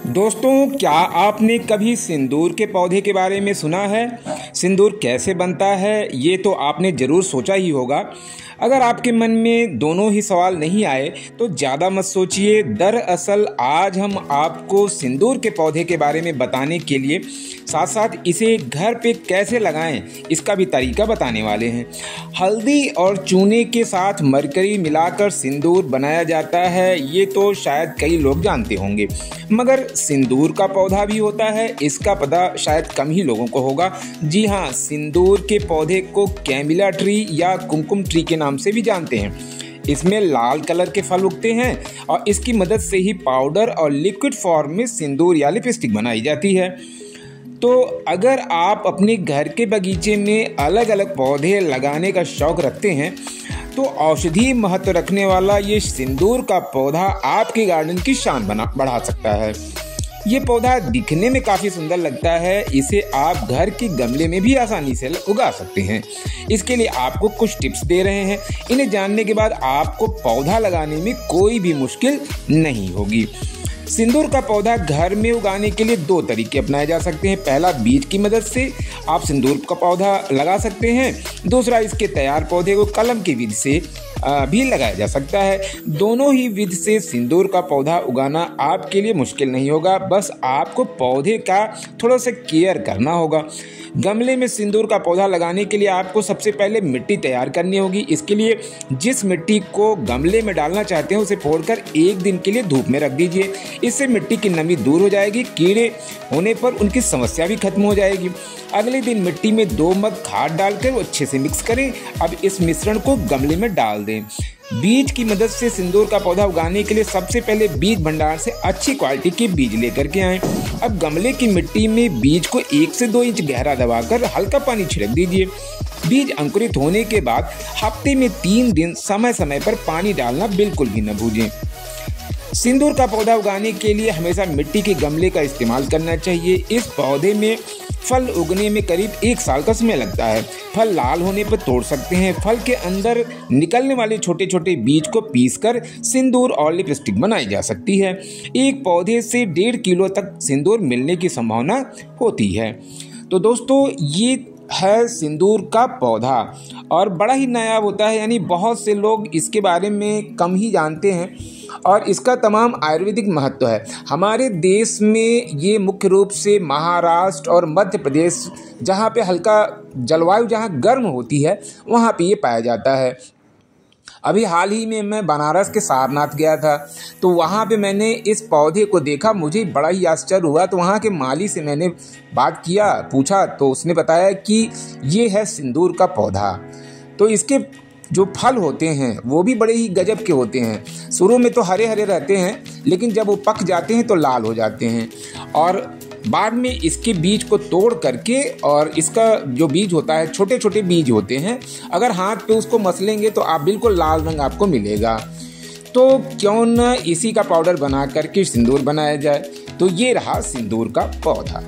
दोस्तों, क्या आपने कभी सिंदूर के पौधे के बारे में सुना है? सिंदूर कैसे बनता है, ये तो आपने ज़रूर सोचा ही होगा। अगर आपके मन में दोनों ही सवाल नहीं आए तो ज़्यादा मत सोचिए। दरअसल आज हम आपको सिंदूर के पौधे के बारे में बताने के लिए साथ साथ इसे घर पे कैसे लगाएं इसका भी तरीका बताने वाले हैं। हल्दी और चूने के साथ मरकरी मिलाकर सिंदूर बनाया जाता है, ये तो शायद कई लोग जानते होंगे, मगर सिंदूर का पौधा भी होता है, इसका पता शायद कम ही लोगों को होगा। जी हाँ, सिंदूर के पौधे को कैमिला ट्री या कुमकुम ट्री के नाम से भी जानते हैं। इसमें लाल कलर के फल उगते हैं और इसकी मदद से ही पाउडर और लिक्विड फॉर्म में सिंदूर या लिपस्टिक बनाई जाती है। तो अगर आप अपने घर के बगीचे में अलग अलग पौधे लगाने का शौक रखते हैं तो औषधीय महत्व रखने वाला ये सिंदूर का पौधा आपके गार्डन की शान बढ़ा सकता है। ये पौधा दिखने में काफ़ी सुंदर लगता है, इसे आप घर के गमले में भी आसानी से उगा सकते हैं। इसके लिए आपको कुछ टिप्स दे रहे हैं, इन्हें जानने के बाद आपको पौधा लगाने में कोई भी मुश्किल नहीं होगी। सिंदूर का पौधा घर में उगाने के लिए दो तरीके अपनाए जा सकते हैं। पहला, बीज की मदद से आप सिंदूर का पौधा लगा सकते हैं। दूसरा, इसके तैयार पौधे को कलम की विधि से भी लगाया जा सकता है। दोनों ही विधि से सिंदूर का पौधा उगाना आपके लिए मुश्किल नहीं होगा, बस आपको पौधे का थोड़ा सा केयर करना होगा। गमले में सिंदूर का पौधा लगाने के लिए आपको सबसे पहले मिट्टी तैयार करनी होगी। इसके लिए जिस मिट्टी को गमले में डालना चाहते हैं उसे फोड़कर 1 दिन के लिए धूप में रख दीजिए। इससे मिट्टी की नमी दूर हो जाएगी, कीड़े होने पर उनकी समस्या भी खत्म हो जाएगी। अगले दिन मिट्टी में 2 मग खाद डालकर अच्छे से मिक्स करें। अब इस मिश्रण को गमले में डाल दें। बीज की मदद से सिंदूर का पौधा उगाने के लिए सबसे पहले बीज भंडार से अच्छी क्वालिटी के बीज लेकर के आएं। अब गमले की मिट्टी में बीज को 1 से 2 इंच गहरा दबाकर हल्का पानी छिड़क दीजिए। बीज अंकुरित होने के बाद हफ्ते में 3 दिन समय समय पर पानी डालना बिल्कुल भी न भूलें। सिंदूर का पौधा उगाने के लिए हमेशा मिट्टी के गमले का इस्तेमाल करना चाहिए। इस पौधे में फल उगने में करीब 1 साल का समय लगता है। फल लाल होने पर तोड़ सकते हैं। फल के अंदर निकलने वाले छोटे छोटे बीज को पीसकर सिंदूर और लिपस्टिक बनाई जा सकती है। एक पौधे से 1.5 किलो तक सिंदूर मिलने की संभावना होती है। तो दोस्तों, ये है सिंदूर का पौधा और बड़ा ही नायाब होता है, यानी बहुत से लोग इसके बारे में कम ही जानते हैं और इसका तमाम आयुर्वेदिक महत्व है। हमारे देश में ये मुख्य रूप से महाराष्ट्र और मध्य प्रदेश, जहाँ पे हल्का जलवायु जहाँ गर्म होती है, वहाँ पे ये पाया जाता है। अभी हाल ही में मैं बनारस के सारनाथ गया था, तो वहाँ पे मैंने इस पौधे को देखा, मुझे बड़ा ही आश्चर्य हुआ। तो वहाँ के माली से मैंने बात किया, पूछा, तो उसने बताया कि ये है सिंदूर का पौधा। तो इसके जो फल होते हैं वो भी बड़े ही गजब के होते हैं। शुरू में तो हरे हरे रहते हैं, लेकिन जब वो पक जाते हैं तो लाल हो जाते हैं और बाद में इसके बीज को तोड़ करके, और इसका जो बीज होता है छोटे छोटे बीज होते हैं, अगर हाथ पे उसको मसलेंगे तो आप बिल्कुल लाल रंग आपको मिलेगा। तो क्यों न इसी का पाउडर बना करके सिंदूर बनाया जाए। तो ये रहा सिंदूर का पौधा।